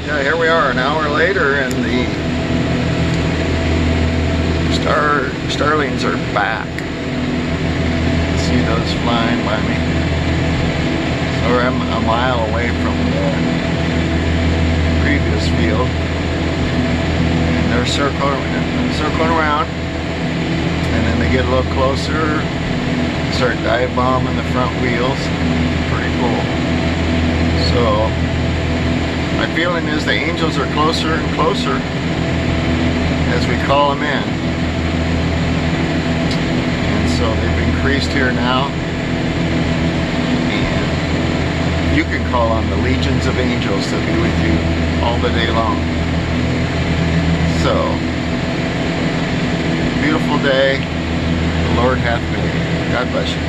Yeah, here we are an hour later, and the starlings are back. See those flying by me. So I'm a mile away from the previous field, and they're circling around, and then they get a little closer, start dive bombing the front wheels. Pretty cool. So my feeling is the angels are closer and closer as we call them in. And so they've increased here now. And you can call on the legions of angels to be with you all the day long. So, beautiful day the Lord hath made. God bless you.